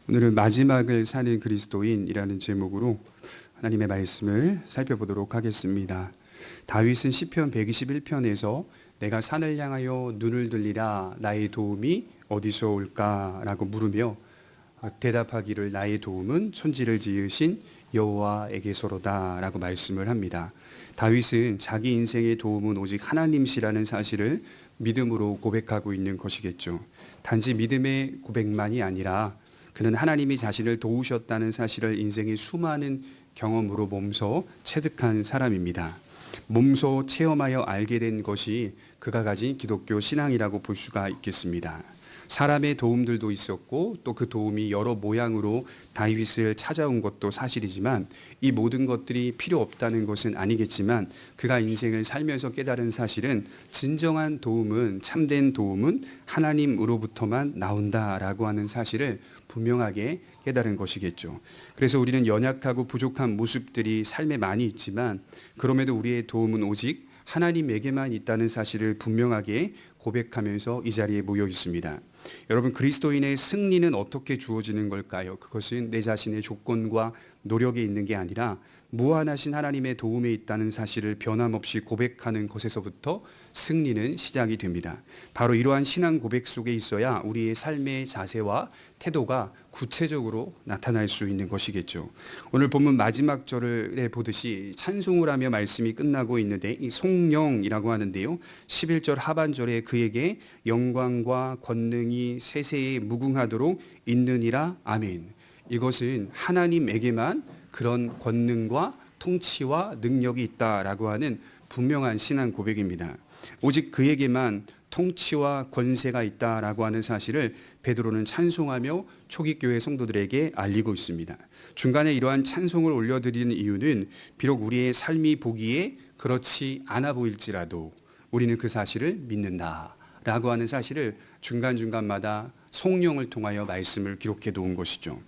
오늘은 마지막을 사는 그리스도인이라는 제목으로 하나님의 말씀을 살펴보도록 하겠습니다. 다윗은 시편 121편에서 내가 산을 향하여 눈을 들리라 나의 도움이 어디서 올까라고 물으며 대답하기를 나의 도움은 천지를 지으신 여호와에게서로다라고 말씀을 합니다. 다윗은 자기 인생의 도움은 오직 하나님이시라는 사실을 믿음으로 고백하고 있는 것이겠죠. 단지 믿음의 고백만이 아니라 그는 하나님이 자신을 도우셨다는 사실을 인생의 수많은 경험으로 몸소 체득한 사람입니다. 몸소 체험하여 알게 된 것이 그가 가진 기독교 신앙이라고 볼 수가 있겠습니다. 사람의 도움들도 있었고 또 그 도움이 여러 모양으로 다윗을 찾아온 것도 사실이지만 이 모든 것들이 필요 없다는 것은 아니겠지만 그가 인생을 살면서 깨달은 사실은 진정한 도움은, 참된 도움은 하나님으로부터만 나온다라고 하는 사실을 분명하게 깨달은 것이겠죠. 그래서 우리는 연약하고 부족한 모습들이 삶에 많이 있지만 그럼에도 우리의 도움은 오직 하나님에게만 있다는 사실을 분명하게 고백하면서 이 자리에 모여 있습니다. 여러분, 그리스도인의 승리는 어떻게 주어지는 걸까요? 그것은 내 자신의 조건과 노력에 있는 게 아니라 무한하신 하나님의 도움에 있다는 사실을 변함없이 고백하는 것에서부터 승리는 시작이 됩니다. 바로 이러한 신앙 고백 속에 있어야 우리의 삶의 자세와 태도가 구체적으로 나타날 수 있는 것이겠죠. 오늘 본문 마지막 절에 보듯이 찬송을 하며 말씀이 끝나고 있는데 이 송영이라고 하는데요. 11절 하반절에 그에게 영광과 권능이 세세에 무궁하도록 있느니라. 아멘. 이것은 하나님에게만 그런 권능과 통치와 능력이 있다라고 하는 분명한 신앙 고백입니다. 오직 그에게만 통치와 권세가 있다라고 하는 사실을 베드로는 찬송하며 초기 교회 성도들에게 알리고 있습니다. 중간에 이러한 찬송을 올려드리는 이유는 비록 우리의 삶이 보기에 그렇지 않아 보일지라도 우리는 그 사실을 믿는다라고 하는 사실을 중간중간마다 송영을 통하여 말씀을 기록해 놓은 것이죠.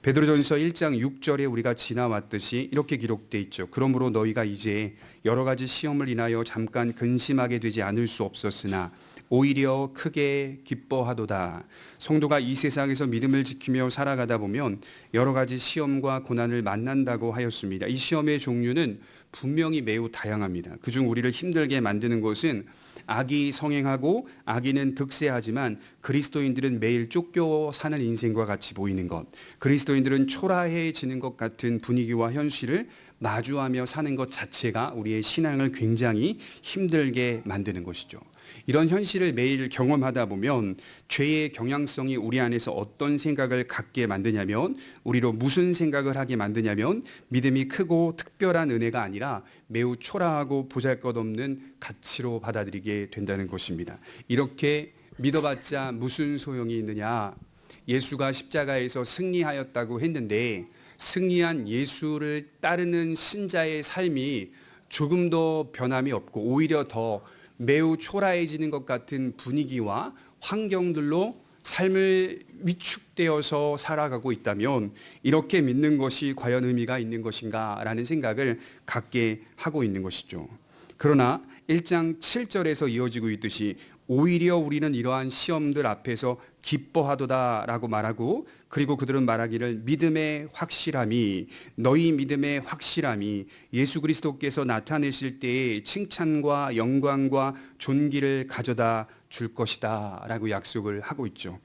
베드로전서 1장 6절에 우리가 지나왔듯이 이렇게 기록되어 있죠. 그러므로 너희가 이제 여러 가지 시험을 인하여 잠깐 근심하게 되지 않을 수 없었으나 오히려 크게 기뻐하도다. 성도가 이 세상에서 믿음을 지키며 살아가다 보면 여러 가지 시험과 고난을 만난다고 하였습니다. 이 시험의 종류는 분명히 매우 다양합니다. 그중 우리를 힘들게 만드는 것은 악이 성행하고 악인은 득세하지만 그리스도인들은 매일 쫓겨 사는 인생과 같이 보이는 것, 그리스도인들은 초라해지는 것 같은 분위기와 현실을 마주하며 사는 것 자체가 우리의 신앙을 굉장히 힘들게 만드는 것이죠. 이런 현실을 매일 경험하다 보면 죄의 경향성이 우리 안에서 어떤 생각을 갖게 만드냐면, 우리로 무슨 생각을 하게 만드냐면 믿음이 크고 특별한 은혜가 아니라 매우 초라하고 보잘것없는 가치로 받아들이게 된다는 것입니다. 이렇게 믿어봤자 무슨 소용이 있느냐. 예수가 십자가에서 승리하였다고 했는데 승리한 예수를 따르는 신자의 삶이 조금 더 변함이 없고 오히려 더 매우 초라해지는 것 같은 분위기와 환경들로 삶을 위축되어서 살아가고 있다면 이렇게 믿는 것이 과연 의미가 있는 것인가라는 생각을 갖게 하고 있는 것이죠. 그러나 1장 7절에서 이어지고 있듯이 오히려 우리는 이러한 시험들 앞에서 기뻐하도다라고 말하고, 그리고 그들은 말하기를 믿음의 확실함이, 너희 믿음의 확실함이 예수 그리스도께서 나타내실 때에 칭찬과 영광과 존귀를 가져다 줄 것이다 라고 약속을 하고 있죠.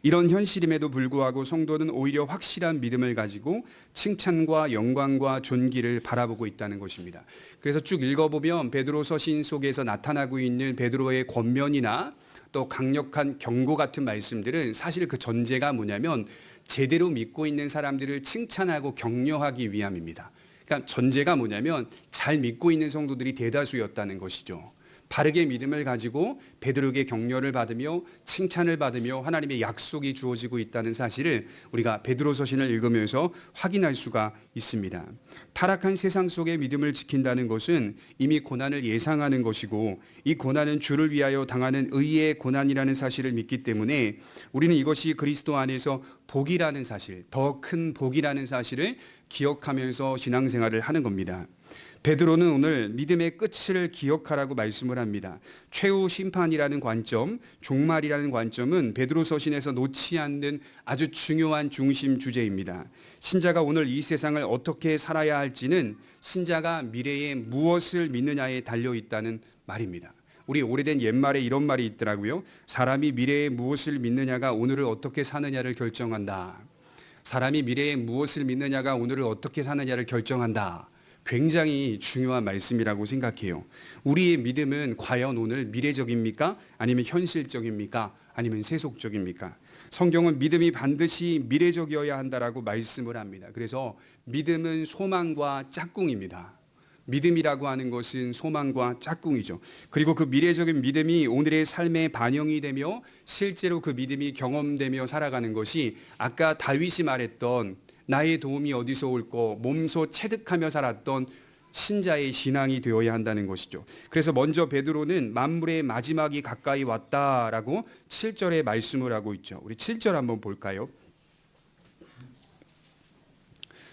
이런 현실임에도 불구하고 성도는 오히려 확실한 믿음을 가지고 칭찬과 영광과 존귀를 바라보고 있다는 것입니다. 그래서 쭉 읽어보면 베드로 서신 속에서 나타나고 있는 베드로의 권면이나 또 강력한 경고 같은 말씀들은 사실 그 전제가 뭐냐면 제대로 믿고 있는 사람들을 칭찬하고 격려하기 위함입니다. 그러니까 전제가 뭐냐면 잘 믿고 있는 성도들이 대다수였다는 것이죠. 바르게 믿음을 가지고 베드로에게 격려를 받으며 칭찬을 받으며 하나님의 약속이 주어지고 있다는 사실을 우리가 베드로 서신을 읽으면서 확인할 수가 있습니다. 타락한 세상 속의 믿음을 지킨다는 것은 이미 고난을 예상하는 것이고 이 고난은 주를 위하여 당하는 의의 고난이라는 사실을 믿기 때문에 우리는 이것이 그리스도 안에서 복이라는 사실, 더 큰 복이라는 사실을 기억하면서 신앙생활을 하는 겁니다. 베드로는 오늘 믿음의 끝을 기억하라고 말씀을 합니다. 최후 심판이라는 관점, 종말이라는 관점은 베드로 서신에서 놓지 않는 아주 중요한 중심 주제입니다. 신자가 오늘 이 세상을 어떻게 살아야 할지는 신자가 미래에 무엇을 믿느냐에 달려 있다는 말입니다. 우리 오래된 옛말에 이런 말이 있더라고요. 사람이 미래에 무엇을 믿느냐가 오늘을 어떻게 사느냐를 결정한다. 사람이 미래에 무엇을 믿느냐가 오늘을 어떻게 사느냐를 결정한다. 굉장히 중요한 말씀이라고 생각해요. 우리의 믿음은 과연 오늘 미래적입니까? 아니면 현실적입니까? 아니면 세속적입니까? 성경은 믿음이 반드시 미래적이어야 한다라고 말씀을 합니다. 그래서 믿음은 소망과 짝꿍입니다. 믿음이라고 하는 것은 소망과 짝꿍이죠. 그리고 그 미래적인 믿음이 오늘의 삶에 반영이 되며 실제로 그 믿음이 경험되며 살아가는 것이 아까 다윗이 말했던 나의 도움이 어디서 올꼬 몸소 체득하며 살았던 신자의 신앙이 되어야 한다는 것이죠. 그래서 먼저 베드로는 만물의 마지막이 가까이 왔다라고 7절에 말씀을 하고 있죠. 우리 7절 한번 볼까요?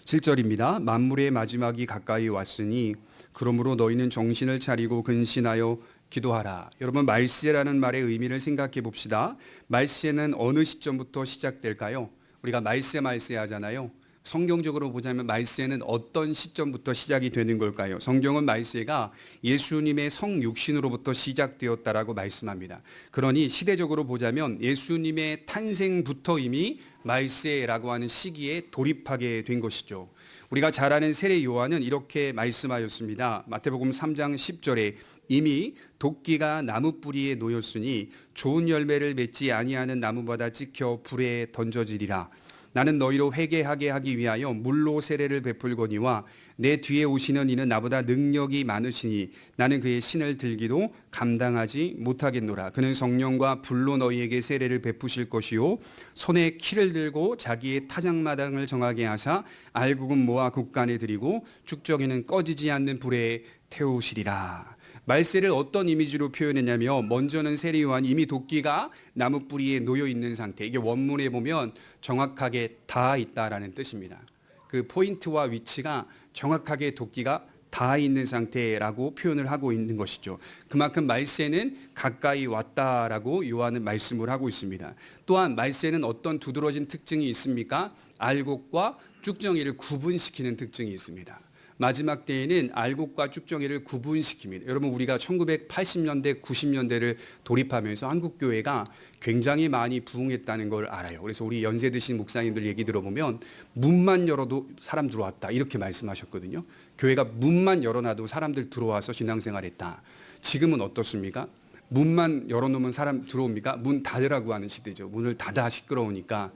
7절입니다. 만물의 마지막이 가까이 왔으니 그러므로 너희는 정신을 차리고 근신하여 기도하라. 여러분, 말세라는 말의 의미를 생각해 봅시다. 말세는 어느 시점부터 시작될까요? 우리가 말세 하잖아요. 성경적으로 보자면 말세는 어떤 시점부터 시작이 되는 걸까요? 성경은 말세가 예수님의 성육신으로부터 시작되었다라고 말씀합니다. 그러니 시대적으로 보자면 예수님의 탄생부터 이미 말세라고 하는 시기에 돌입하게 된 것이죠. 우리가 잘 아는 세례 요한은 이렇게 말씀하였습니다. 마태복음 3장 10절에 이미 도끼가 나무 뿌리에 놓였으니 좋은 열매를 맺지 아니하는 나무마다 찍혀 불에 던져지리라. 나는 너희로 회개하게 하기 위하여 물로 세례를 베풀거니와 내 뒤에 오시는 이는 나보다 능력이 많으시니 나는 그의 신을 들기도 감당하지 못하겠노라. 그는 성령과 불로 너희에게 세례를 베푸실 것이요 손에 키를 들고 자기의 타작마당을 정하게 하사 알곡은 모아 국간에 들이고 쭉정이는 꺼지지 않는 불에 태우시리라. 말세를 어떤 이미지로 표현했냐면 먼저는 세례 요한이 이미 도끼가 나무 뿌리에 놓여 있는 상태. 이게 원문에 보면 정확하게 닿아 있다라는 뜻입니다. 그 포인트와 위치가 정확하게 도끼가 닿아 있는 상태라고 표현을 하고 있는 것이죠. 그만큼 말세는 가까이 왔다라고 요한은 말씀을 하고 있습니다. 또한 말세는 어떤 두드러진 특징이 있습니까? 알곡과 쭉정이를 구분시키는 특징이 있습니다. 마지막 때에는 알곡과 쭉정이를 구분시킵니다. 여러분, 우리가 1980년대, 90년대를 돌입하면서 한국교회가 굉장히 많이 부흥했다는 걸 알아요. 그래서 우리 연세 드신 목사님들 얘기 들어보면 문만 열어도 사람 들어왔다 이렇게 말씀하셨거든요. 교회가 문만 열어놔도 사람들 들어와서 신앙생활했다. 지금은 어떻습니까? 문만 열어놓으면 사람 들어옵니까? 문 닫으라고 하는 시대죠. 문을 닫아 시끄러우니까.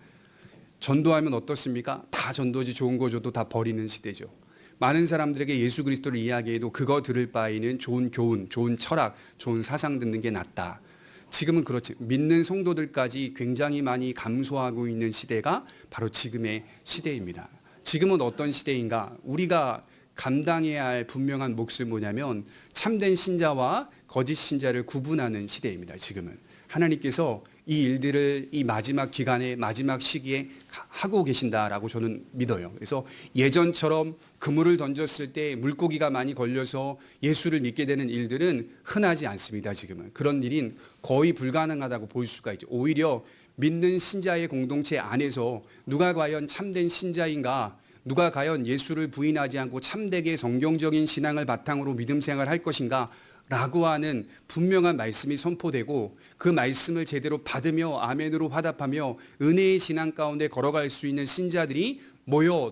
전도하면 어떻습니까? 다 전도지 좋은 거 줘도 다 버리는 시대죠. 많은 사람들에게 예수 그리스도를 이야기해도 그거 들을 바에는 좋은 교훈, 좋은 철학, 좋은 사상 듣는 게 낫다. 지금은 그렇지. 믿는 성도들까지 굉장히 많이 감소하고 있는 시대가 바로 지금의 시대입니다. 지금은 어떤 시대인가? 우리가 감당해야 할 분명한 몫은 뭐냐면 참된 신자와 거짓 신자를 구분하는 시대입니다. 지금은. 하나님께서 이 일들을 이 마지막 기간에 마지막 시기에 하고 계신다라고 저는 믿어요. 그래서 예전처럼 그물을 던졌을 때 물고기가 많이 걸려서 예수를 믿게 되는 일들은 흔하지 않습니다. 지금은. 그런 일인 거의 불가능하다고 볼 수가 있죠. 오히려 믿는 신자의 공동체 안에서 누가 과연 참된 신자인가, 누가 과연 예수를 부인하지 않고 참되게 성경적인 신앙을 바탕으로 믿음 생활할 것인가 라고 하는 분명한 말씀이 선포되고 그 말씀을 제대로 받으며 아멘으로 화답하며 은혜의 신앙 가운데 걸어갈 수 있는 신자들이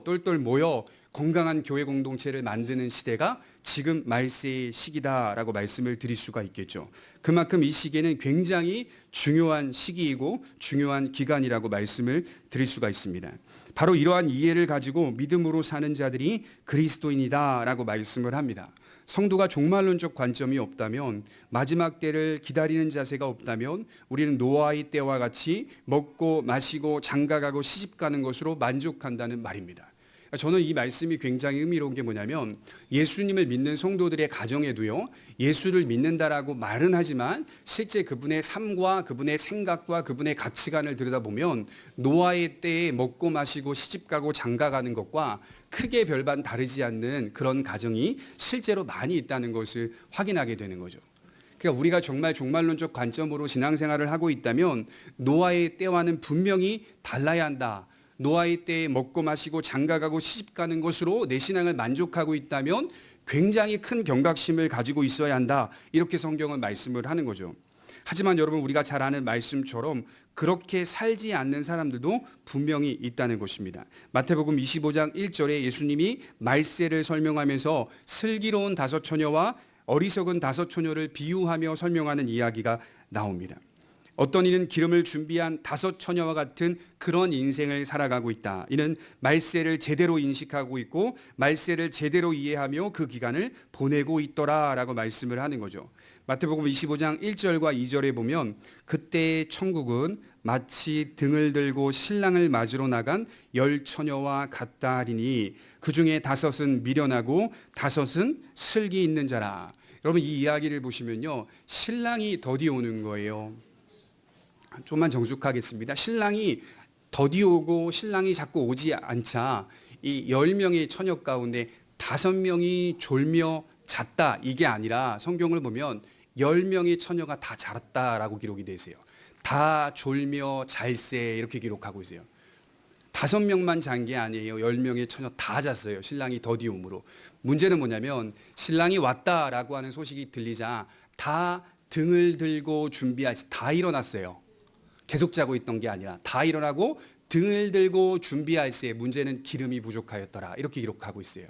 똘똘 모여 건강한 교회 공동체를 만드는 시대가 지금 말세의 시기다라고 말씀을 드릴 수가 있겠죠. 그만큼 이 시기에는 굉장히 중요한 시기이고 중요한 기간이라고 말씀을 드릴 수가 있습니다. 바로 이러한 이해를 가지고 믿음으로 사는 자들이 그리스도인이다라고 말씀을 합니다. 성도가 종말론적 관점이 없다면, 마지막 때를 기다리는 자세가 없다면 우리는 노아의 때와 같이 먹고 마시고 장가가고 시집가는 것으로 만족한다는 말입니다. 저는 이 말씀이 굉장히 의미로운 게 뭐냐면 예수님을 믿는 성도들의 가정에도요, 예수를 믿는다라고 말은 하지만 실제 그분의 삶과 그분의 생각과 그분의 가치관을 들여다보면 노아의 때에 먹고 마시고 시집가고 장가가는 것과 크게 별반 다르지 않는 그런 가정이 실제로 많이 있다는 것을 확인하게 되는 거죠. 그러니까 우리가 정말 종말론적 관점으로 신앙생활을 하고 있다면 노아의 때와는 분명히 달라야 한다. 노아의 때에 먹고 마시고 장가가고 시집가는 것으로 내 신앙을 만족하고 있다면 굉장히 큰 경각심을 가지고 있어야 한다. 이렇게 성경은 말씀을 하는 거죠. 하지만 여러분, 우리가 잘 아는 말씀처럼 그렇게 살지 않는 사람들도 분명히 있다는 것입니다. 마태복음 25장 1절에 예수님이 말세를 설명하면서 슬기로운 다섯 처녀와 어리석은 다섯 처녀를 비유하며 설명하는 이야기가 나옵니다. 어떤 이는 기름을 준비한 다섯 처녀와 같은 그런 인생을 살아가고 있다. 이는 말세를 제대로 인식하고 있고 말세를 제대로 이해하며 그 기간을 보내고 있더라라고 말씀을 하는 거죠. 마태복음 25장 1절과 2절에 보면 그때의 천국은 마치 등을 들고 신랑을 맞으러 나간 열 처녀와 같다 하리니 그 중에 다섯은 미련하고 다섯은 슬기 있는 자라. 여러분, 이 이야기를 보시면요, 신랑이 더디 오는 거예요. 좀만 정숙하겠습니다. 신랑이 더디 오고 신랑이 자꾸 오지 않자 이 10명의 처녀 가운데 5명이 졸며 잤다, 이게 아니라 성경을 보면 10명의 처녀가 다 잤다라고 기록이 되어 있어요. 다 졸며 잘세 이렇게 기록하고 있어요. 5명만 잔 게 아니에요. 10명의 처녀 다 잤어요. 신랑이 더디 오므로. 문제는 뭐냐면 신랑이 왔다라고 하는 소식이 들리자 다 등을 들고 다 일어났어요. 계속 자고 있던 게 아니라 다 일어나고 등을 들고 준비할 새 문제는 기름이 부족하였더라. 이렇게 기록하고 있어요.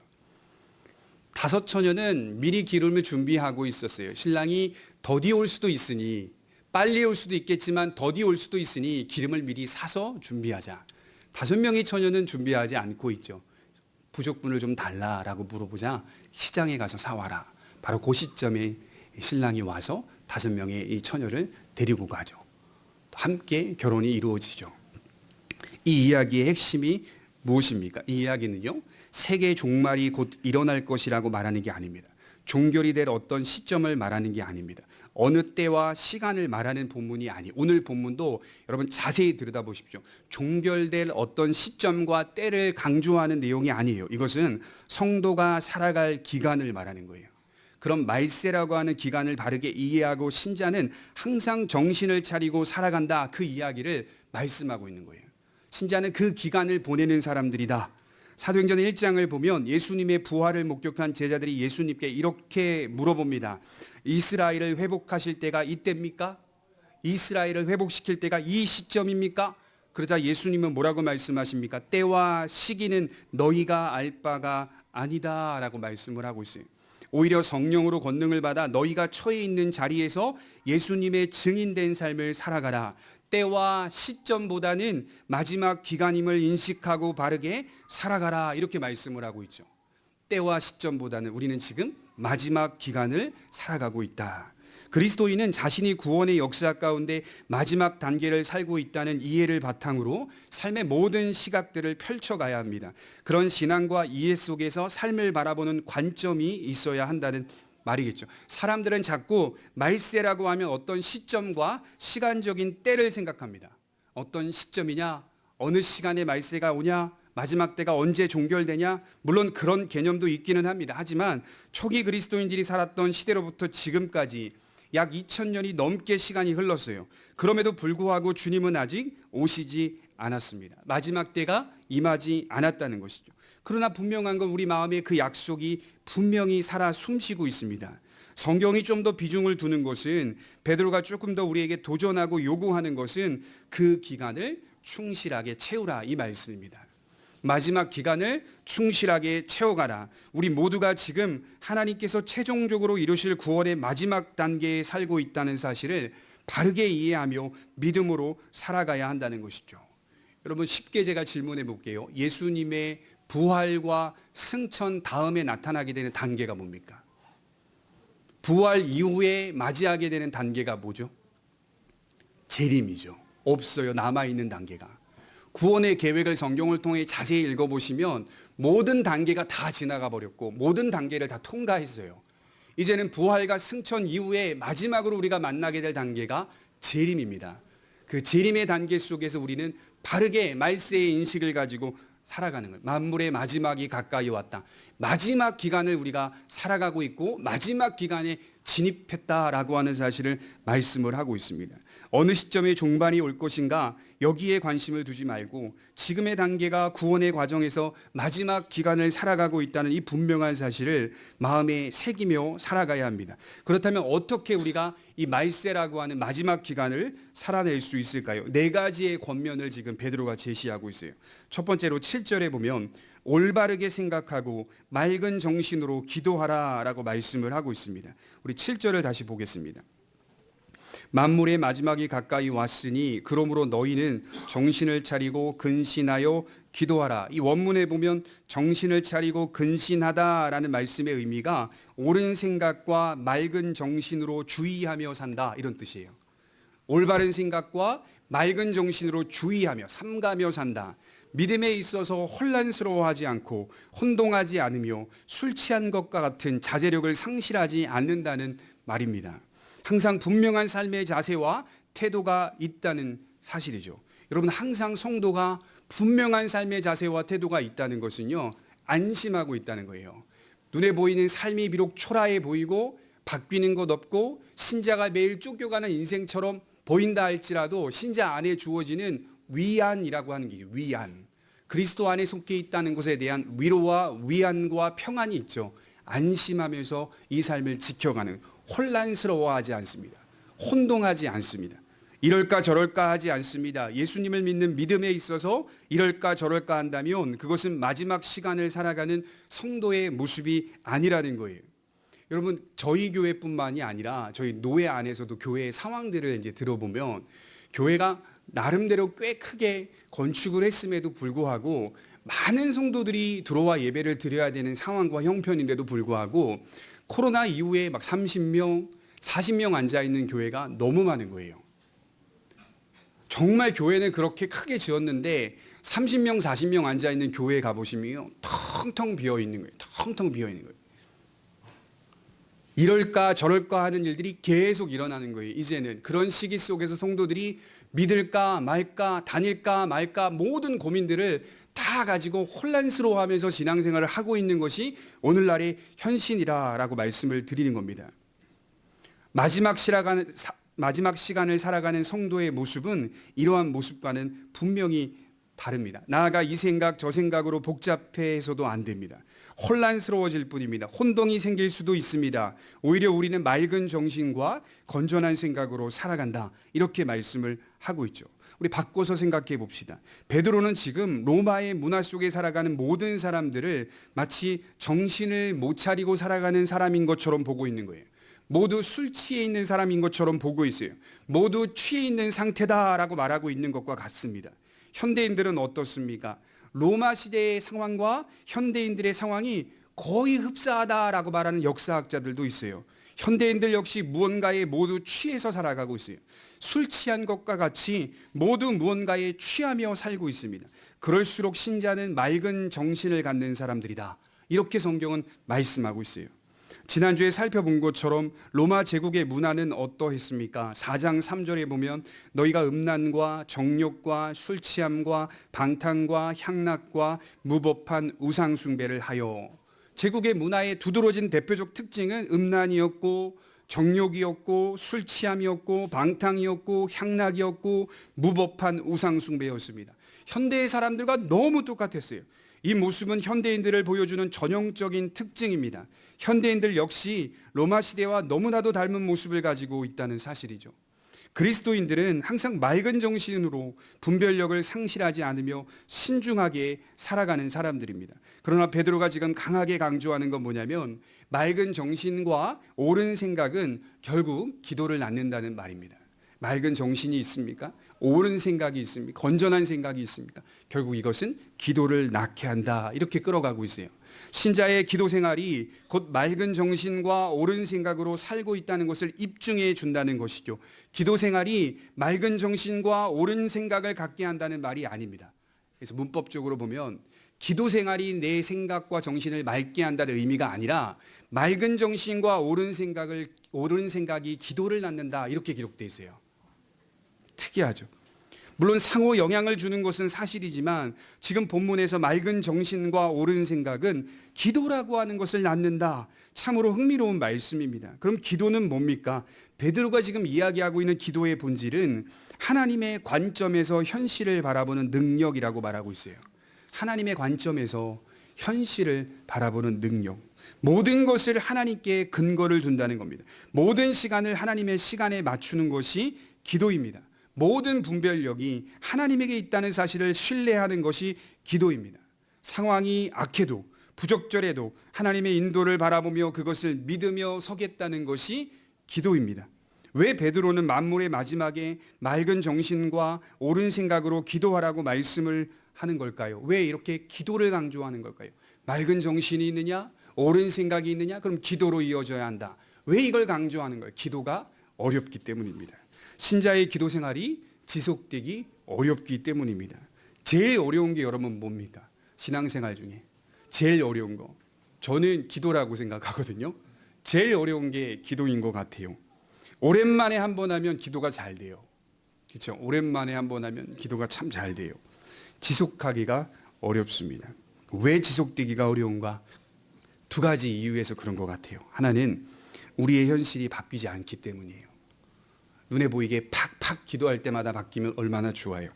다섯 처녀는 미리 기름을 준비하고 있었어요. 신랑이 더디 올 수도 있으니, 빨리 올 수도 있겠지만 더디 올 수도 있으니 기름을 미리 사서 준비하자. 5명의 처녀는 준비하지 않고 있죠. 부족분을 좀 달라라고 물어보자 시장에 가서 사와라. 바로 그 시점에 신랑이 와서 5명의 이 처녀를 데리고 가죠. 함께 결혼이 이루어지죠. 이 이야기의 핵심이 무엇입니까? 이 이야기는요, 세계 종말이 곧 일어날 것이라고 말하는 게 아닙니다. 종결이 될 어떤 시점을 말하는 게 아닙니다. 어느 때와 시간을 말하는 본문이 아니에요. 오늘 본문도 여러분 자세히 들여다보십시오. 종결될 어떤 시점과 때를 강조하는 내용이 아니에요. 이것은 성도가 살아갈 기간을 말하는 거예요. 그럼 말세라고 하는 기간을 바르게 이해하고 신자는 항상 정신을 차리고 살아간다, 그 이야기를 말씀하고 있는 거예요. 신자는 그 기간을 보내는 사람들이다. 사도행전 1장을 보면 예수님의 부활을 목격한 제자들이 예수님께 이렇게 물어봅니다. 이스라엘을 회복하실 때가 이때입니까? 이스라엘을 회복시킬 때가 이 시점입니까? 그러자 예수님은 뭐라고 말씀하십니까? 때와 시기는 너희가 알 바가 아니다 라고 말씀을 하고 있어요. 오히려 성령으로 권능을 받아 너희가 처해 있는 자리에서 예수님의 증인된 삶을 살아가라. 때와 시점보다는 마지막 기간임을 인식하고 바르게 살아가라. 이렇게 말씀을 하고 있죠. 때와 시점보다는 우리는 지금 마지막 기간을 살아가고 있다. 그리스도인은 자신이 구원의 역사 가운데 마지막 단계를 살고 있다는 이해를 바탕으로 삶의 모든 시각들을 펼쳐가야 합니다. 그런 신앙과 이해 속에서 삶을 바라보는 관점이 있어야 한다는 말이겠죠. 사람들은 자꾸 말세라고 하면 어떤 시점과 시간적인 때를 생각합니다. 어떤 시점이냐? 어느 시간에 말세가 오냐? 마지막 때가 언제 종결되냐? 물론 그런 개념도 있기는 합니다. 하지만 초기 그리스도인들이 살았던 시대로부터 지금까지 약 2000년이 넘게 시간이 흘렀어요. 그럼에도 불구하고 주님은 아직 오시지 않았습니다. 마지막 때가 임하지 않았다는 것이죠. 그러나 분명한 건 우리 마음에 그 약속이 분명히 살아 숨쉬고 있습니다. 성경이 좀 더 비중을 두는 것은, 베드로가 조금 더 우리에게 도전하고 요구하는 것은 그 기간을 충실하게 채우라, 이 말씀입니다. 마지막 기간을 충실하게 채워가라. 우리 모두가 지금 하나님께서 최종적으로 이루실 구원의 마지막 단계에 살고 있다는 사실을 바르게 이해하며 믿음으로 살아가야 한다는 것이죠. 여러분, 쉽게 제가 질문해 볼게요. 예수님의 부활과 승천 다음에 나타나게 되는 단계가 뭡니까? 부활 이후에 맞이하게 되는 단계가 뭐죠? 재림이죠. 없어요. 남아있는 단계가. 구원의 계획을 성경을 통해 자세히 읽어보시면 모든 단계가 다 지나가 버렸고 모든 단계를 다 통과했어요. 이제는 부활과 승천 이후에 마지막으로 우리가 만나게 될 단계가 재림입니다. 그 재림의 단계 속에서 우리는 바르게 말세의 인식을 가지고 살아가는 거예요. 만물의 마지막이 가까이 왔다. 마지막 기간을 우리가 살아가고 있고 마지막 기간에 진입했다라고 하는 사실을 말씀을 하고 있습니다. 어느 시점에 종반이 올 것인가 여기에 관심을 두지 말고 지금의 단계가 구원의 과정에서 마지막 기간을 살아가고 있다는 이 분명한 사실을 마음에 새기며 살아가야 합니다. 그렇다면 어떻게 우리가 이 말세라고 하는 마지막 기간을 살아낼 수 있을까요? 네 가지의 권면을 지금 베드로가 제시하고 있어요. 첫 번째로 7절에 보면 올바르게 생각하고 맑은 정신으로 기도하라라고 말씀을 하고 있습니다. 우리 7절을 다시 보겠습니다. 만물의 마지막이 가까이 왔으니 그러므로 너희는 정신을 차리고 근신하여 기도하라. 이 원문에 보면 정신을 차리고 근신하다라는 말씀의 의미가 옳은 생각과 맑은 정신으로 주의하며 산다 이런 뜻이에요. 올바른 생각과 맑은 정신으로 주의하며 삼가며 산다. 믿음에 있어서 혼란스러워하지 않고 혼동하지 않으며 술 취한 것과 같은 자제력을 상실하지 않는다는 말입니다. 항상 분명한 삶의 자세와 태도가 있다는 사실이죠. 여러분 항상 성도가 분명한 삶의 자세와 태도가 있다는 것은요. 안심하고 있다는 거예요. 눈에 보이는 삶이 비록 초라해 보이고 바뀌는 것 없고 신자가 매일 쫓겨가는 인생처럼 보인다 할지라도 신자 안에 주어지는 위안이라고 하는 게 위안. 그리스도 안에 속해 있다는 것에 대한 위로와 위안과 평안이 있죠. 안심하면서 이 삶을 지켜가는 혼란스러워하지 않습니다. 혼동하지 않습니다. 이럴까 저럴까 하지 않습니다. 예수님을 믿는 믿음에 있어서 이럴까 저럴까 한다면 그것은 마지막 시간을 살아가는 성도의 모습이 아니라는 거예요. 여러분 저희 교회뿐만이 아니라 저희 노회 안에서도 교회의 상황들을 이제 들어보면 교회가 나름대로 꽤 크게 건축을 했음에도 불구하고 많은 성도들이 들어와 예배를 드려야 되는 상황과 형편인데도 불구하고 코로나 이후에 막 30명, 40명 앉아있는 교회가 너무 많은 거예요. 정말 교회는 그렇게 크게 지었는데 30명, 40명 앉아있는 교회에 가보시면 텅텅 비어있는 거예요. 텅텅 비어있는 거예요. 이럴까 저럴까 하는 일들이 계속 일어나는 거예요. 이제는 그런 시기 속에서 성도들이 믿을까 말까 다닐까 말까 모든 고민들을 다 가지고 혼란스러워하면서 신앙생활을 하고 있는 것이 오늘날의 현실이라고 말씀을 드리는 겁니다. 마지막 시간을 살아가는 성도의 모습은 이러한 모습과는 분명히 다릅니다. 나아가 이 생각 저 생각으로 복잡해서도 안 됩니다. 혼란스러워질 뿐입니다. 혼동이 생길 수도 있습니다. 오히려 우리는 맑은 정신과 건전한 생각으로 살아간다. 이렇게 말씀을 하고 있죠. 우리 바꿔서 생각해 봅시다. 베드로는 지금 로마의 문화 속에 살아가는 모든 사람들을 마치 정신을 못 차리고 살아가는 사람인 것처럼 보고 있는 거예요. 모두 술 취해 있는 사람인 것처럼 보고 있어요. 모두 취해 있는 상태다라고 말하고 있는 것과 같습니다. 현대인들은 어떻습니까? 로마 시대의 상황과 현대인들의 상황이 거의 흡사하다라고 말하는 역사학자들도 있어요. 현대인들 역시 무언가에 모두 취해서 살아가고 있어요. 술 취한 것과 같이 모두 무언가에 취하며 살고 있습니다. 그럴수록 신자는 맑은 정신을 갖는 사람들이다. 이렇게 성경은 말씀하고 있어요. 지난주에 살펴본 것처럼 로마 제국의 문화는 어떠했습니까? 4장 3절에 보면 너희가 음란과 정욕과 술 취함과 방탕과 향락과 무법한 우상 숭배를 하여. 제국의 문화의 두드러진 대표적 특징은 음란이었고 정욕이었고 술 취함이었고 방탕이었고 향락이었고 무법한 우상 숭배였습니다. 현대의 사람들과 너무 똑같았어요. 이 모습은 현대인들을 보여주는 전형적인 특징입니다. 현대인들 역시 로마 시대와 너무나도 닮은 모습을 가지고 있다는 사실이죠. 그리스도인들은 항상 맑은 정신으로 분별력을 상실하지 않으며 신중하게 살아가는 사람들입니다. 그러나 베드로가 지금 강하게 강조하는 건 뭐냐면 맑은 정신과 옳은 생각은 결국 기도를 낳는다는 말입니다. 맑은 정신이 있습니까? 옳은 생각이 있습니까? 건전한 생각이 있습니까? 결국 이것은 기도를 낳게 한다. 이렇게 끌어가고 있어요. 신자의 기도 생활이 곧 맑은 정신과 옳은 생각으로 살고 있다는 것을 입증해 준다는 것이죠. 기도 생활이 맑은 정신과 옳은 생각을 갖게 한다는 말이 아닙니다. 그래서 문법적으로 보면 기도 생활이 내 생각과 정신을 맑게 한다는 의미가 아니라 맑은 정신과 옳은 생각이 기도를 낳는다 이렇게 기록되어 있어요. 특이하죠. 물론 상호 영향을 주는 것은 사실이지만 지금 본문에서 맑은 정신과 옳은 생각은 기도라고 하는 것을 낳는다. 참으로 흥미로운 말씀입니다. 그럼 기도는 뭡니까? 베드로가 지금 이야기하고 있는 기도의 본질은 하나님의 관점에서 현실을 바라보는 능력이라고 말하고 있어요. 하나님의 관점에서 현실을 바라보는 능력. 모든 것을 하나님께 근거를 둔다는 겁니다. 모든 시간을 하나님의 시간에 맞추는 것이 기도입니다. 모든 분별력이 하나님에게 있다는 사실을 신뢰하는 것이 기도입니다. 상황이 악해도 부적절해도 하나님의 인도를 바라보며 그것을 믿으며 서겠다는 것이 기도입니다. 왜 베드로는 만물의 마지막에 맑은 정신과 옳은 생각으로 기도하라고 말씀을 하는 걸까요? 왜 이렇게 기도를 강조하는 걸까요? 맑은 정신이 있느냐? 옳은 생각이 있느냐? 그럼 기도로 이어져야 한다. 왜 이걸 강조하는 거예요? 기도가 어렵기 때문입니다. 신자의 기도 생활이 지속되기 어렵기 때문입니다. 제일 어려운 게 여러분 뭡니까? 신앙생활 중에 제일 어려운 거 저는 기도라고 생각하거든요. 제일 어려운 게 기도인 것 같아요. 오랜만에 한 번 하면 기도가 잘 돼요. 그렇죠? 오랜만에 한 번 하면 기도가 참 잘 돼요. 지속하기가 어렵습니다. 왜 지속되기가 어려운가? 두 가지 이유에서 그런 것 같아요. 하나는 우리의 현실이 바뀌지 않기 때문이에요. 눈에 보이게 팍팍 기도할 때마다 바뀌면 얼마나 좋아요.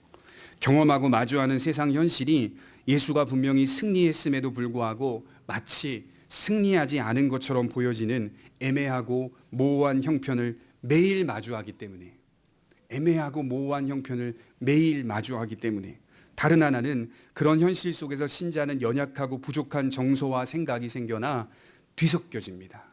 경험하고 마주하는 세상 현실이 예수가 분명히 승리했음에도 불구하고 마치 승리하지 않은 것처럼 보여지는 애매하고 모호한 형편을 매일 마주하기 때문에 애매하고 모호한 형편을 매일 마주하기 때문에 다른 하나는 그런 현실 속에서 신자는 연약하고 부족한 정서와 생각이 생겨나 뒤섞여집니다.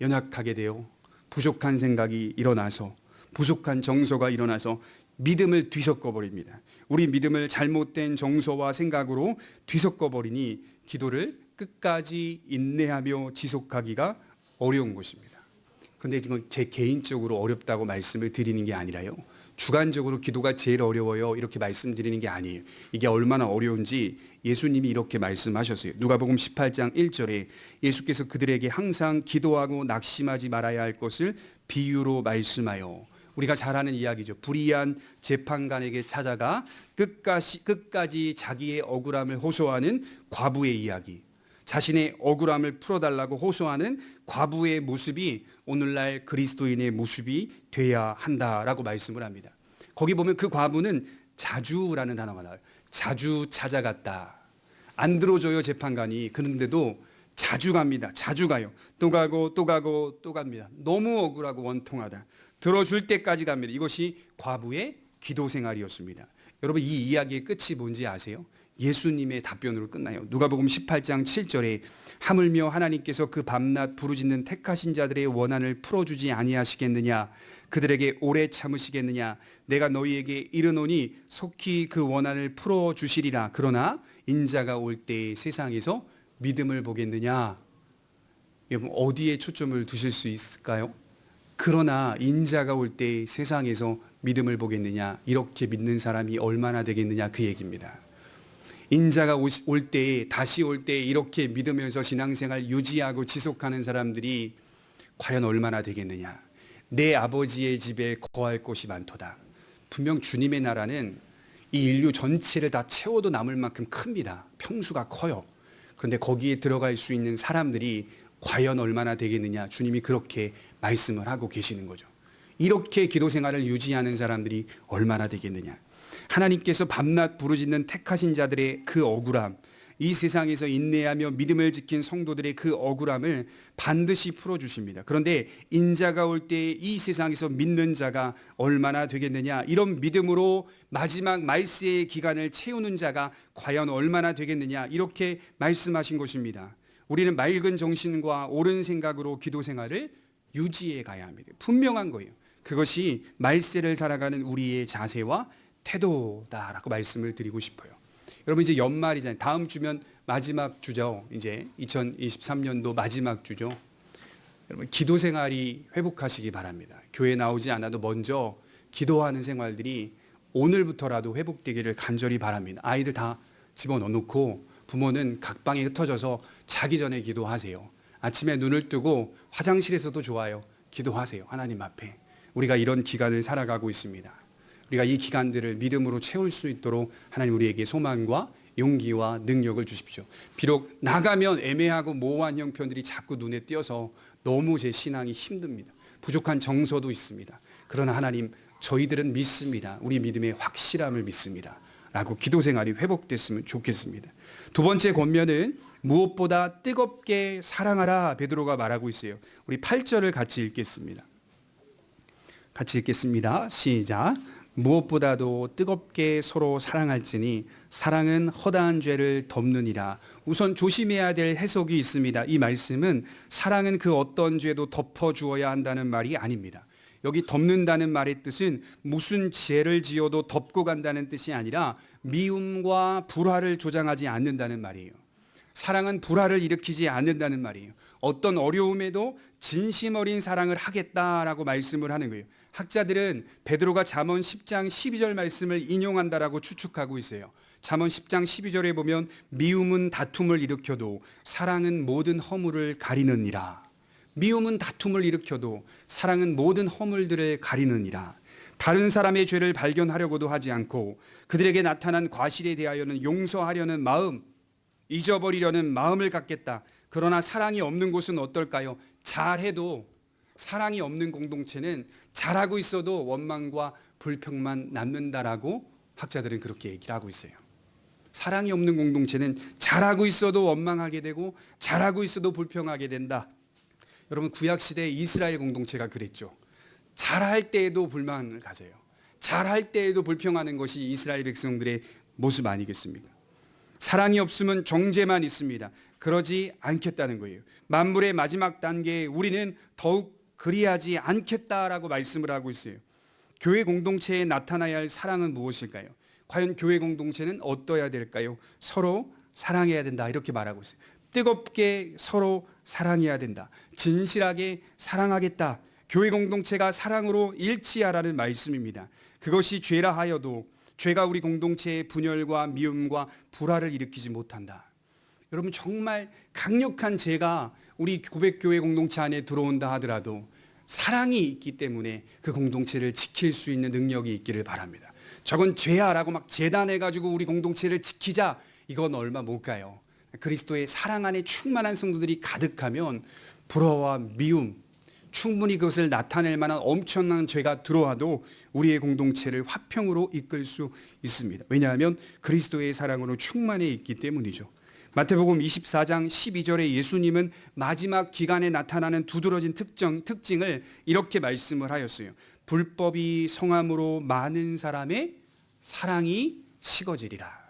연약하게 되어 부족한 생각이 일어나서 부족한 정서가 일어나서 믿음을 뒤섞어 버립니다. 우리 믿음을 잘못된 정서와 생각으로 뒤섞어 버리니 기도를 끝까지 인내하며 지속하기가 어려운 것입니다. 그런데 지금 제 개인적으로 어렵다고 말씀을 드리는 게 아니라요. 주관적으로 기도가 제일 어려워요. 이렇게 말씀드리는 게 아니에요. 이게 얼마나 어려운지 예수님이 이렇게 말씀하셨어요. 누가복음 18장 1절에 예수께서 그들에게 항상 기도하고 낙심하지 말아야 할 것을 비유로 말씀하여 우리가 잘 아는 이야기죠. 불의한 재판관에게 찾아가 끝까지 자기의 억울함을 호소하는 과부의 이야기. 자신의 억울함을 풀어달라고 호소하는 과부의 모습이 오늘날 그리스도인의 모습이 돼야 한다라고 말씀을 합니다. 거기 보면 그 과부는 자주라는 단어가 나와요. 자주 찾아갔다. 안 들어줘요, 재판관이. 그런데도 자주 갑니다. 자주 가요. 또 가고 또 가고 또 갑니다. 너무 억울하고 원통하다. 들어줄 때까지 갑니다. 이것이 과부의 기도 생활이었습니다. 여러분 이 이야기의 끝이 뭔지 아세요? 예수님의 답변으로 끝나요. 누가복음 18장 7절에 하물며 하나님께서 그 밤낮 부르짖는 택하신 자들의 원한을 풀어주지 아니하시겠느냐? 그들에게 오래 참으시겠느냐? 내가 너희에게 이르노니 속히 그 원한을 풀어주시리라. 그러나 인자가 올 때에 세상에서 믿음을 보겠느냐? 여러분 어디에 초점을 두실 수 있을까요? 그러나 인자가 올 때 세상에서 믿음을 보겠느냐? 이렇게 믿는 사람이 얼마나 되겠느냐? 그 얘기입니다. 인자가 올 때에 다시 올 때에 이렇게 믿으면서 신앙생활 유지하고 지속하는 사람들이 과연 얼마나 되겠느냐? 내 아버지의 집에 거할 곳이 많도다. 분명 주님의 나라는 이 인류 전체를 다 채워도 남을 만큼 큽니다. 평수가 커요. 그런데 거기에 들어갈 수 있는 사람들이 과연 얼마나 되겠느냐? 주님이 그렇게 말씀을 하고 계시는 거죠. 이렇게 기도 생활을 유지하는 사람들이 얼마나 되겠느냐? 하나님께서 밤낮 부르짖는 택하신 자들의 그 억울함, 이 세상에서 인내하며 믿음을 지킨 성도들의 그 억울함을 반드시 풀어주십니다. 그런데 인자가 올 때 이 세상에서 믿는 자가 얼마나 되겠느냐? 이런 믿음으로 마지막 말세의 기간을 채우는 자가 과연 얼마나 되겠느냐? 이렇게 말씀하신 것입니다. 우리는 맑은 정신과 옳은 생각으로 기도 생활을 유지해 가야 합니다. 분명한 거예요. 그것이 말세를 살아가는 우리의 자세와 태도다라고 말씀을 드리고 싶어요. 여러분 이제 연말이잖아요. 다음 주면 마지막 주죠. 이제 2023년도 마지막 주죠. 여러분 기도 생활이 회복하시기 바랍니다. 교회 나오지 않아도 먼저 기도하는 생활들이 오늘부터라도 회복되기를 간절히 바랍니다. 아이들 다 집어넣어놓고 부모는 각 방에 흩어져서 자기 전에 기도하세요. 아침에 눈을 뜨고 화장실에서도 좋아요. 기도하세요. 하나님 앞에. 우리가 이런 기간을 살아가고 있습니다. 우리가 이 기간들을 믿음으로 채울 수 있도록 하나님 우리에게 소망과 용기와 능력을 주십시오. 비록 나가면 애매하고 모호한 형편들이 자꾸 눈에 띄어서 너무 제 신앙이 힘듭니다. 부족한 정서도 있습니다. 그러나 하나님, 저희들은 믿습니다. 우리 믿음의 확실함을 믿습니다. 라고 기도 생활이 회복됐으면 좋겠습니다. 두 번째 권면은 무엇보다 뜨겁게 사랑하라 베드로가 말하고 있어요. 우리 8절을 같이 읽겠습니다. 같이 읽겠습니다. 시작. 무엇보다도 뜨겁게 서로 사랑할지니 사랑은 허다한 죄를 덮느니라. 우선 조심해야 될 해석이 있습니다. 이 말씀은 사랑은 그 어떤 죄도 덮어주어야 한다는 말이 아닙니다. 여기 덮는다는 말의 뜻은 무슨 죄를 지어도 덮고 간다는 뜻이 아니라 미움과 불화를 조장하지 않는다는 말이에요. 사랑은 불화를 일으키지 않는다는 말이에요. 어떤 어려움에도 진심 어린 사랑을 하겠다라고 말씀을 하는 거예요. 학자들은 베드로가 잠언 10장 12절 말씀을 인용한다라고 추측하고 있어요. 잠언 10장 12절에 보면 미움은 다툼을 일으켜도 사랑은 모든 허물을 가리느니라. 미움은 다툼을 일으켜도 사랑은 모든 허물들을 가리느니라. 다른 사람의 죄를 발견하려고도 하지 않고 그들에게 나타난 과실에 대하여는 용서하려는 마음, 잊어버리려는 마음을 갖겠다. 그러나 사랑이 없는 곳은 어떨까요? 잘해도 사랑이 없는 공동체는 잘하고 있어도 원망과 불평만 남는다라고 학자들은 그렇게 얘기를 하고 있어요. 사랑이 없는 공동체는 잘하고 있어도 원망하게 되고 잘하고 있어도 불평하게 된다. 여러분, 구약시대 이스라엘 공동체가 그랬죠. 잘할 때에도 불만을 가져요. 잘할 때에도 불평하는 것이 이스라엘 백성들의 모습 아니겠습니까? 사랑이 없으면 정죄만 있습니다. 그러지 않겠다는 거예요. 만물의 마지막 단계에 우리는 더욱 그리하지 않겠다라고 말씀을 하고 있어요. 교회 공동체에 나타나야 할 사랑은 무엇일까요? 과연 교회 공동체는 어떠해야 될까요? 서로 사랑해야 된다 이렇게 말하고 있어요. 뜨겁게 서로 사랑해야 된다. 진실하게 사랑하겠다. 교회 공동체가 사랑으로 일치하라는 말씀입니다. 그것이 죄라 하여도 죄가 우리 공동체의 분열과 미움과 불화를 일으키지 못한다. 여러분, 정말 강력한 죄가 우리 고백교회 공동체 안에 들어온다 하더라도 사랑이 있기 때문에 그 공동체를 지킬 수 있는 능력이 있기를 바랍니다. 저건 죄야라고 막 재단해가지고 우리 공동체를 지키자, 이건 얼마 못 가요. 그리스도의 사랑 안에 충만한 성도들이 가득하면 불화와 미움, 충분히 그것을 나타낼 만한 엄청난 죄가 들어와도 우리의 공동체를 화평으로 이끌 수 있습니다. 왜냐하면 그리스도의 사랑으로 충만해 있기 때문이죠. 마태복음 24장 12절에 예수님은 마지막 기간에 나타나는 두드러진 특징을 이렇게 말씀을 하였어요. 불법이 성함으로 많은 사람의 사랑이 식어지리라.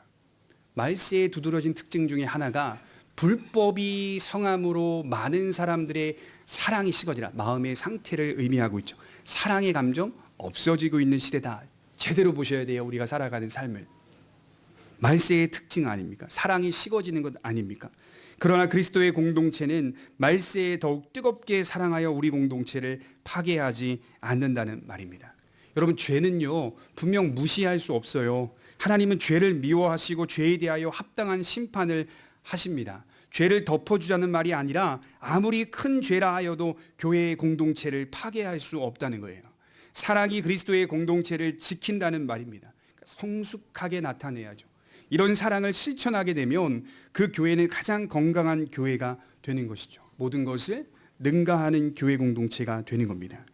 말세에 두드러진 특징 중에 하나가 불법이 성함으로 많은 사람들의 사랑이 식어지라. 마음의 상태를 의미하고 있죠. 사랑의 감정 없어지고 있는 시대다. 제대로 보셔야 돼요. 우리가 살아가는 삶을. 말세의 특징 아닙니까? 사랑이 식어지는 것 아닙니까? 그러나 그리스도의 공동체는 말세에 더욱 뜨겁게 사랑하여 우리 공동체를 파괴하지 않는다는 말입니다. 여러분, 죄는요 분명 무시할 수 없어요. 하나님은 죄를 미워하시고 죄에 대하여 합당한 심판을 하십니다. 죄를 덮어주자는 말이 아니라 아무리 큰 죄라 하여도 교회의 공동체를 파괴할 수 없다는 거예요. 사랑이 그리스도의 공동체를 지킨다는 말입니다. 그러니까 성숙하게 나타내야죠. 이런 사랑을 실천하게 되면 그 교회는 가장 건강한 교회가 되는 것이죠. 모든 것을 능가하는 교회 공동체가 되는 겁니다.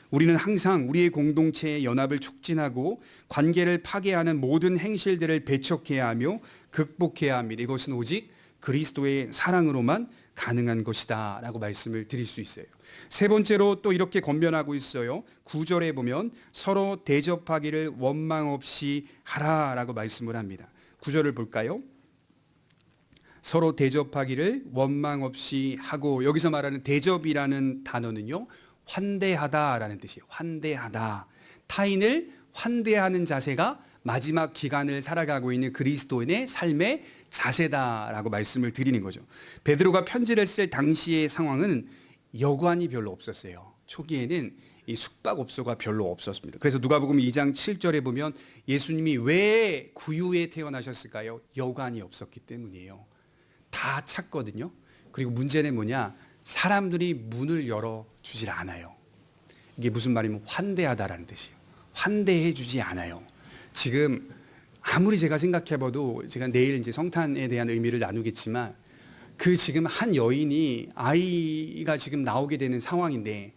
우리는 항상 우리의 공동체의 연합을 촉진하고 관계를 파괴하는 모든 행실들을 배척해야 하며 극복해야 합니다. 이것은 오직 그리스도의 사랑으로만 가능한 것이다 라고 말씀을 드릴 수 있어요. 세 번째로 또 이렇게 권면하고 있어요. 9절에 보면 서로 대접하기를 원망 없이 하라 라고 말씀을 합니다. 9절을 볼까요? 서로 대접하기를 원망 없이 하고, 여기서 말하는 대접이라는 단어는요 환대하다라는 뜻이에요. 환대하다. 타인을 환대하는 자세가 마지막 기간을 살아가고 있는 그리스도인의 삶의 자세다라고 말씀을 드리는 거죠. 베드로가 편지를 쓸 당시의 상황은 여관이 별로 없었어요. 초기에는 이 숙박업소가 별로 없었습니다. 그래서 누가복음 2장 7절에 보면 예수님이 왜 구유에 태어나셨을까요? 여관이 없었기 때문이에요. 다 찼거든요. 그리고 문제는 뭐냐? 사람들이 문을 열어주질 않아요. 이게 무슨 말이면 환대하다라는 뜻이에요. 환대해 주지 않아요. 지금 아무리 제가 생각해봐도 제가 내일 이제 성탄에 대한 의미를 나누겠지만 그 지금 한 여인이 아이가 지금 나오게 되는 상황인데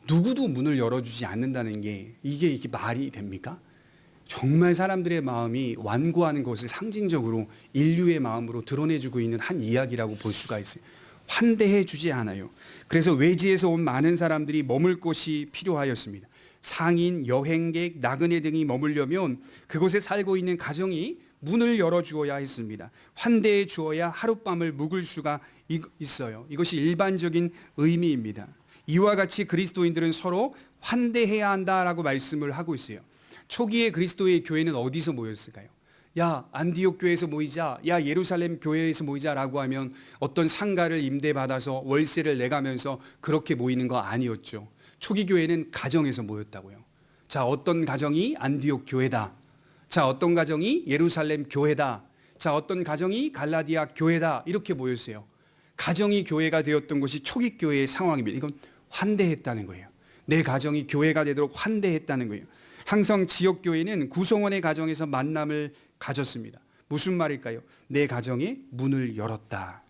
누구도 문을 열어주지 않는다는 게 이게 말이 됩니까? 정말 사람들의 마음이 완고하는 것을 상징적으로 인류의 마음으로 드러내주고 있는 한 이야기라고 볼 수가 있어요. 환대해 주지 않아요. 그래서 외지에서 온 많은 사람들이 머물 곳이 필요하였습니다. 상인, 여행객, 나그네 등이 머물려면 그곳에 살고 있는 가정이 문을 열어주어야 했습니다. 환대해 주어야 하룻밤을 묵을 수가 있어요. 이것이 일반적인 의미입니다. 이와 같이 그리스도인들은 서로 환대해야 한다라고 말씀을 하고 있어요. 초기에 그리스도의 교회는 어디서 모였을까요? 야, 안디옥 교회에서 모이자, 야, 예루살렘 교회에서 모이자라고 하면 어떤 상가를 임대받아서 월세를 내가면서 그렇게 모이는 거 아니었죠. 초기 교회는 가정에서 모였다고요. 자, 어떤 가정이 안디옥 교회다. 자, 어떤 가정이 예루살렘 교회다. 자, 어떤 가정이 갈라디아 교회다. 이렇게 모였어요. 가정이 교회가 되었던 것이 초기 교회의 상황입니다. 이건 환대했다는 거예요. 내 가정이 교회가 되도록 환대했다는 거예요. 항상 지역교회는 구성원의 가정에서 만남을 가졌습니다. 무슨 말일까요? 내 가정에 문을 열었다.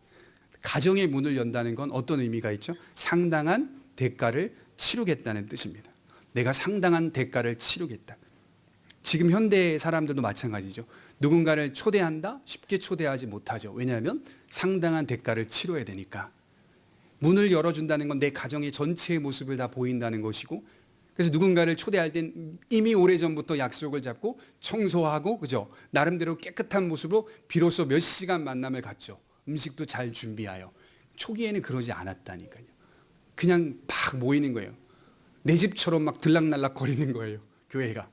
가정의 문을 연다는 건 어떤 의미가 있죠? 상당한 대가를 치르겠다는 뜻입니다. 내가 상당한 대가를 치르겠다. 지금 현대 사람들도 마찬가지죠. 누군가를 초대한다? 쉽게 초대하지 못하죠. 왜냐하면 상당한 대가를 치러야 되니까. 문을 열어준다는 건 내 가정의 전체의 모습을 다 보인다는 것이고, 그래서 누군가를 초대할 땐 이미 오래전부터 약속을 잡고 청소하고, 그죠? 나름대로 깨끗한 모습으로 비로소 몇 시간 만남을 갖죠. 음식도 잘 준비하여. 초기에는 그러지 않았다니까요. 그냥 막 모이는 거예요. 내 집처럼 막 들락날락 거리는 거예요. 교회가.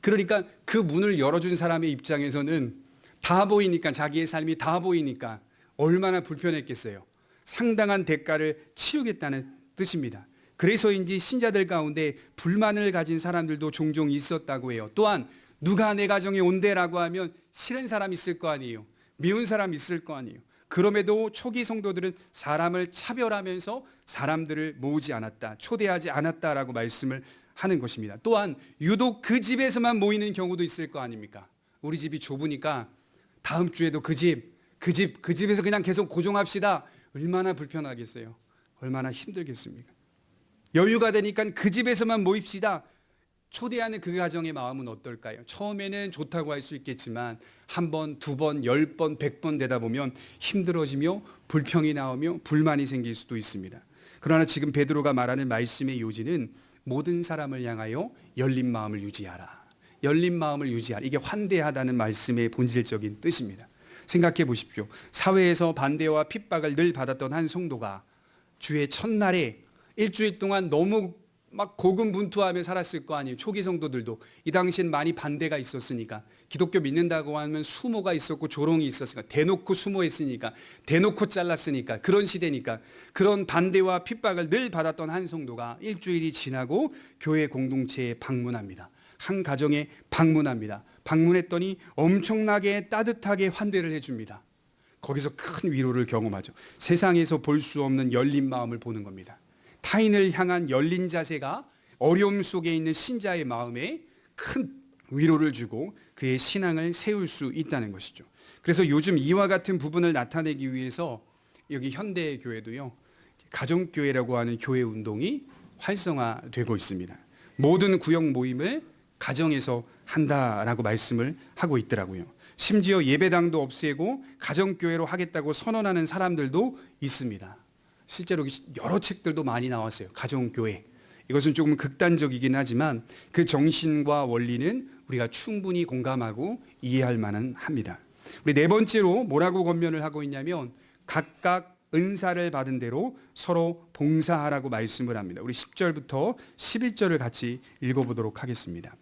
그러니까 그 문을 열어준 사람의 입장에서는 다 보이니까, 자기의 삶이 다 보이니까 얼마나 불편했겠어요. 상당한 대가를 치르겠다는 뜻입니다. 그래서인지 신자들 가운데 불만을 가진 사람들도 종종 있었다고 해요. 또한 누가 내 가정에 온대라고 하면 싫은 사람 있을 거 아니에요. 미운 사람 있을 거 아니에요. 그럼에도 초기 성도들은 사람을 차별하면서 사람들을 모으지 않았다, 초대하지 않았다라고 말씀을 하는 것입니다. 또한 유독 그 집에서만 모이는 경우도 있을 거 아닙니까? 우리 집이 좁으니까 다음 주에도 그 집에서 그냥 계속 고정합시다. 얼마나 불편하겠어요. 얼마나 힘들겠습니까? 여유가 되니까 그 집에서만 모입시다. 초대하는 그 가정의 마음은 어떨까요? 처음에는 좋다고 할 수 있겠지만 한 번, 두 번, 10번, 100번 되다 보면 힘들어지며 불평이 나오며 불만이 생길 수도 있습니다. 그러나 지금 베드로가 말하는 말씀의 요지는 모든 사람을 향하여 열린 마음을 유지하라. 열린 마음을 유지하라. 이게 환대하다는 말씀의 본질적인 뜻입니다. 생각해 보십시오. 사회에서 반대와 핍박을 늘 받았던 한 성도가 주의 첫날에 일주일 동안 너무 막 고군분투하며 살았을 거 아니에요. 초기 성도들도 이 당시엔 많이 반대가 있었으니까, 기독교 믿는다고 하면 수모가 있었고 조롱이 있었으니까, 대놓고 수모했으니까, 대놓고 잘랐으니까, 그런 시대니까 그런 반대와 핍박을 늘 받았던 한 성도가 일주일이 지나고 교회 공동체에 방문합니다. 한 가정에 방문합니다. 방문했더니 엄청나게 따뜻하게 환대를 해줍니다. 거기서 큰 위로를 경험하죠. 세상에서 볼 수 없는 열린 마음을 보는 겁니다. 타인을 향한 열린 자세가 어려움 속에 있는 신자의 마음에 큰 위로를 주고 그의 신앙을 세울 수 있다는 것이죠. 그래서 요즘 이와 같은 부분을 나타내기 위해서 여기 현대교회도요, 가정교회라고 하는 교회 운동이 활성화되고 있습니다. 모든 구역 모임을 가정에서 한다라고 말씀을 하고 있더라고요. 심지어 예배당도 없애고 가정교회로 하겠다고 선언하는 사람들도 있습니다. 실제로 여러 책들도 많이 나왔어요. 가정교회. 이것은 조금 극단적이긴 하지만 그 정신과 원리는 우리가 충분히 공감하고 이해할 만은 합니다. 우리 네 번째로 뭐라고 권면을 하고 있냐면 각각 은사를 받은 대로 서로 봉사하라고 말씀을 합니다. 우리 10절부터 11절을 같이 읽어보도록 하겠습니다.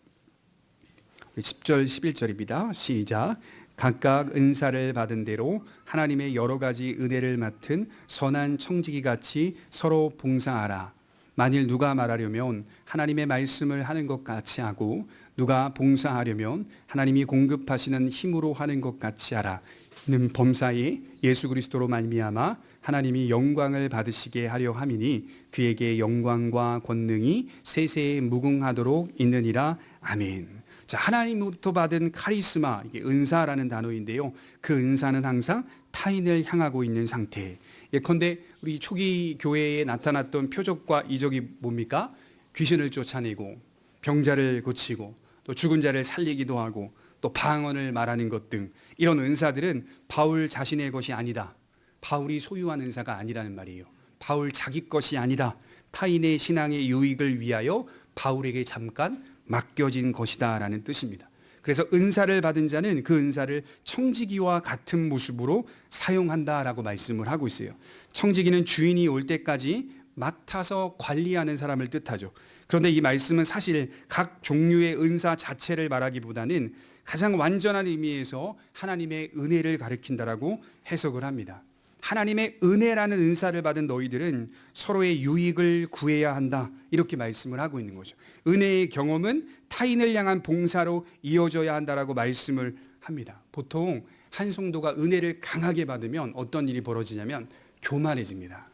10절 11절입니다. 시작. 각각 은사를 받은 대로 하나님의 여러 가지 은혜를 맡은 선한 청지기 같이 서로 봉사하라. 만일 누가 말하려면 하나님의 말씀을 하는 것 같이 하고 누가 봉사하려면 하나님이 공급하시는 힘으로 하는 것 같이 하라. 이는 범사에 예수 그리스도로 말미암아 하나님이 영광을 받으시게 하려 함이니 그에게 영광과 권능이 세세에 무궁하도록 있느니라. 아멘. 자, 하나님으로부터 받은 카리스마, 이게 은사라는 단어인데요. 그 은사는 항상 타인을 향하고 있는 상태. 예컨대 우리 초기 교회에 나타났던 표적과 이적이 뭡니까? 귀신을 쫓아내고 병자를 고치고 또 죽은 자를 살리기도 하고 또 방언을 말하는 것 등 이런 은사들은 바울 자신의 것이 아니다. 바울이 소유한 은사가 아니라는 말이에요. 바울 자기 것이 아니다. 타인의 신앙의 유익을 위하여 바울에게 잠깐 맡겨진 것이다 라는 뜻입니다. 그래서 은사를 받은 자는 그 은사를 청지기와 같은 모습으로 사용한다라고 말씀을 하고 있어요. 청지기는 주인이 올 때까지 맡아서 관리하는 사람을 뜻하죠. 그런데 이 말씀은 사실 각 종류의 은사 자체를 말하기보다는 가장 완전한 의미에서 하나님의 은혜를 가리킨다라고 해석을 합니다. 하나님의 은혜라는 은사를 받은 너희들은 서로의 유익을 구해야 한다. 이렇게 말씀을 하고 있는 거죠. 은혜의 경험은 타인을 향한 봉사로 이어져야 한다라고 말씀을 합니다. 보통 한 성도가 은혜를 강하게 받으면 어떤 일이 벌어지냐면 교만해집니다.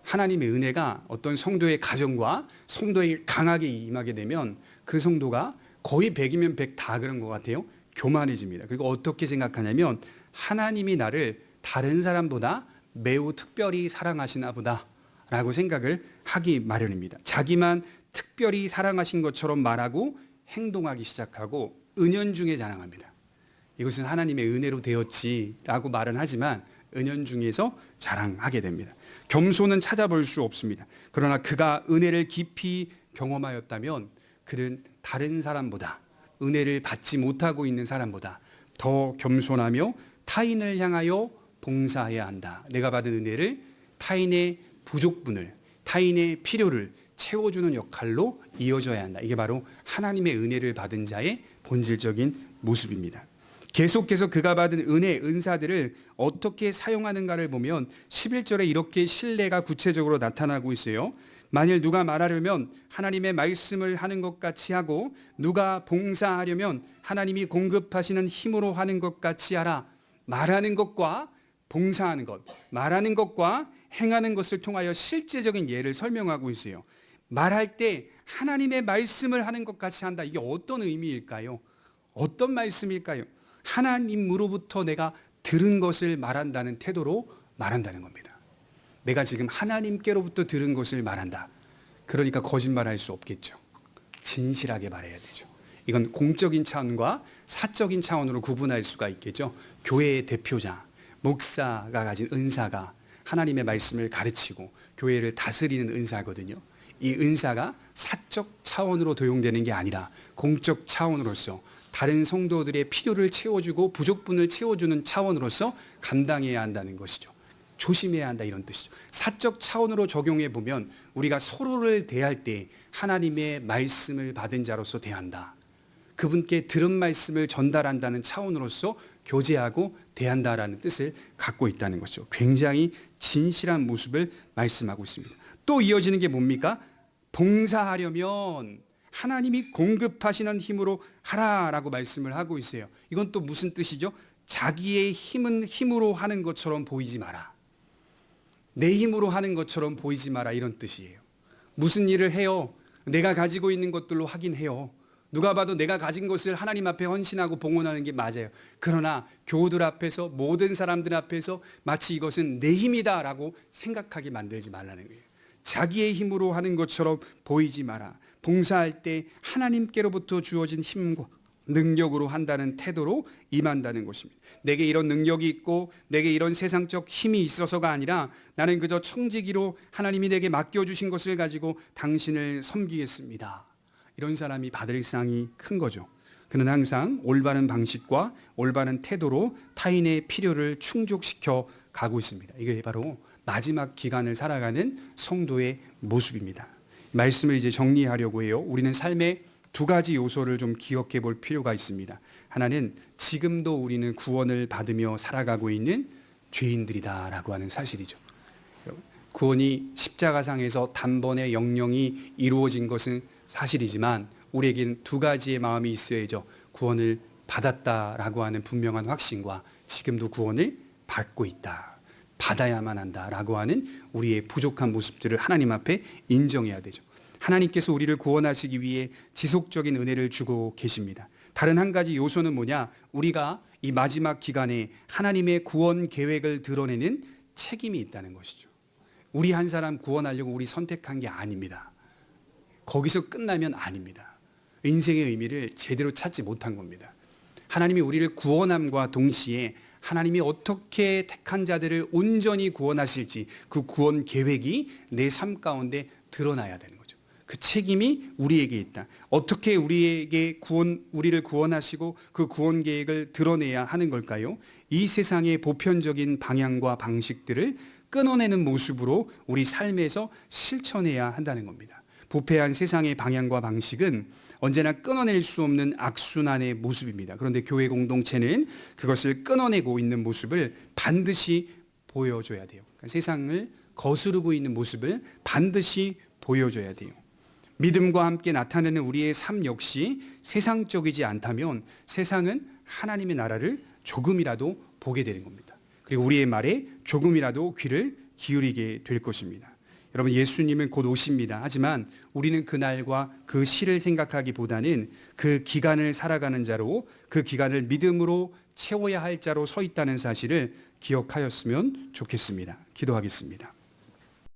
하나님의 은혜가 어떤 성도의 가정과 성도에 강하게 임하게 되면 그 성도가 거의 100이면 100 다 그런 것 같아요. 교만해집니다. 그리고 어떻게 생각하냐면 하나님이 나를 다른 사람보다 매우 특별히 사랑하시나 보다 라고 생각을 하기 마련입니다. 자기만 특별히 사랑하신 것처럼 말하고 행동하기 시작하고 은연중에 자랑합니다. 이것은 하나님의 은혜로 되었지라고 말은 하지만 은연중에서 자랑하게 됩니다. 겸손은 찾아볼 수 없습니다. 그러나 그가 은혜를 깊이 경험하였다면 그는 다른 사람보다 은혜를 받지 못하고 있는 사람보다 더 겸손하며 타인을 향하여 봉사해야 한다. 내가 받은 은혜를 타인의 부족분을, 타인의 필요를 채워주는 역할로 이어져야 한다. 이게 바로 하나님의 은혜를 받은 자의 본질적인 모습입니다. 계속해서 그가 받은 은혜, 은사들을 어떻게 사용하는가를 보면 11절에 이렇게 신뢰가 구체적으로 나타나고 있어요. 만일 누가 말하려면 하나님의 말씀을 하는 것 같이 하고 누가 봉사하려면 하나님이 공급하시는 힘으로 하는 것 같이 하라. 말하는 것과 봉사하는 것, 말하는 것과 행하는 것을 통하여 실제적인 예를 설명하고 있어요. 말할 때 하나님의 말씀을 하는 것 같이 한다. 이게 어떤 의미일까요? 어떤 말씀일까요? 하나님으로부터 내가 들은 것을 말한다는 태도로 말한다는 겁니다. 내가 지금 하나님께로부터 들은 것을 말한다. 그러니까 거짓말할 수 없겠죠. 진실하게 말해야 되죠. 이건 공적인 차원과 사적인 차원으로 구분할 수가 있겠죠. 교회의 대표자, 목사가 가진 은사가 하나님의 말씀을 가르치고 교회를 다스리는 은사거든요. 이 은사가 사적 차원으로 도용되는 게 아니라 공적 차원으로서 다른 성도들의 필요를 채워주고 부족분을 채워주는 차원으로서 감당해야 한다는 것이죠. 조심해야 한다 이런 뜻이죠. 사적 차원으로 적용해 보면 우리가 서로를 대할 때 하나님의 말씀을 받은 자로서 대한다. 그분께 들은 말씀을 전달한다는 차원으로서 교제하고 대한다라는 뜻을 갖고 있다는 것이죠. 굉장히 진실한 모습을 말씀하고 있습니다. 또 이어지는 게 뭡니까? 봉사하려면 하나님이 공급하시는 힘으로 하라라고 말씀을 하고 있어요. 이건 또 무슨 뜻이죠? 자기의 힘은 힘으로 하는 것처럼 보이지 마라. 내 힘으로 하는 것처럼 보이지 마라 이런 뜻이에요. 무슨 일을 해요? 내가 가지고 있는 것들로 하긴 해요. 누가 봐도 내가 가진 것을 하나님 앞에 헌신하고 봉헌하는 게 맞아요. 그러나 교우들 앞에서 모든 사람들 앞에서 마치 이것은 내 힘이다라고 생각하게 만들지 말라는 거예요. 자기의 힘으로 하는 것처럼 보이지 마라. 봉사할 때 하나님께로부터 주어진 힘과 능력으로 한다는 태도로 임한다는 것입니다. 내게 이런 능력이 있고 내게 이런 세상적 힘이 있어서가 아니라 나는 그저 청지기로 하나님이 내게 맡겨주신 것을 가지고 당신을 섬기겠습니다. 이런 사람이 받을 상이 큰 거죠. 그는 항상 올바른 방식과 올바른 태도로 타인의 필요를 충족시켜 가고 있습니다. 이게 바로 마지막 기간을 살아가는 성도의 모습입니다. 말씀을 이제 정리하려고 해요. 우리는 삶의 두 가지 요소를 좀 기억해 볼 필요가 있습니다. 하나는 지금도 우리는 구원을 받으며 살아가고 있는 죄인들이다라고 하는 사실이죠. 구원이 십자가상에서 단번에 영영이 이루어진 것은 사실이지만 우리에게는 두 가지의 마음이 있어야죠. 구원을 받았다라고 하는 분명한 확신과 지금도 구원을 받고 있다, 받아야만 한다라고 하는 우리의 부족한 모습들을 하나님 앞에 인정해야 되죠. 하나님께서 우리를 구원하시기 위해 지속적인 은혜를 주고 계십니다. 다른 한 가지 요소는 뭐냐? 우리가 이 마지막 기간에 하나님의 구원 계획을 드러내는 책임이 있다는 것이죠. 우리 한 사람 구원하려고 우리 선택한 게 아닙니다. 거기서 끝나면 아닙니다. 인생의 의미를 제대로 찾지 못한 겁니다. 하나님이 우리를 구원함과 동시에 하나님이 어떻게 택한 자들을 온전히 구원하실지 그 구원 계획이 내 삶 가운데 드러나야 되는 거죠. 그 책임이 우리에게 있다. 어떻게 우리를 구원하시고 그 구원 계획을 드러내야 하는 걸까요? 이 세상의 보편적인 방향과 방식들을 끊어내는 모습으로 우리 삶에서 실천해야 한다는 겁니다. 부패한 세상의 방향과 방식은 언제나 끊어낼 수 없는 악순환의 모습입니다. 그런데 교회 공동체는 그것을 끊어내고 있는 모습을 반드시 보여줘야 돼요. 그러니까 세상을 거스르고 있는 모습을 반드시 보여줘야 돼요. 믿음과 함께 나타내는 우리의 삶 역시 세상적이지 않다면 세상은 하나님의 나라를 조금이라도 보게 되는 겁니다. 그리고 우리의 말에 조금이라도 귀를 기울이게 될 것입니다. 여러분, 예수님은 곧 오십니다. 하지만 우리는 그날과 그 시를 생각하기보다는 그 기간을 살아가는 자로, 그 기간을 믿음으로 채워야 할 자로 서 있다는 사실을 기억하였으면 좋겠습니다. 기도하겠습니다.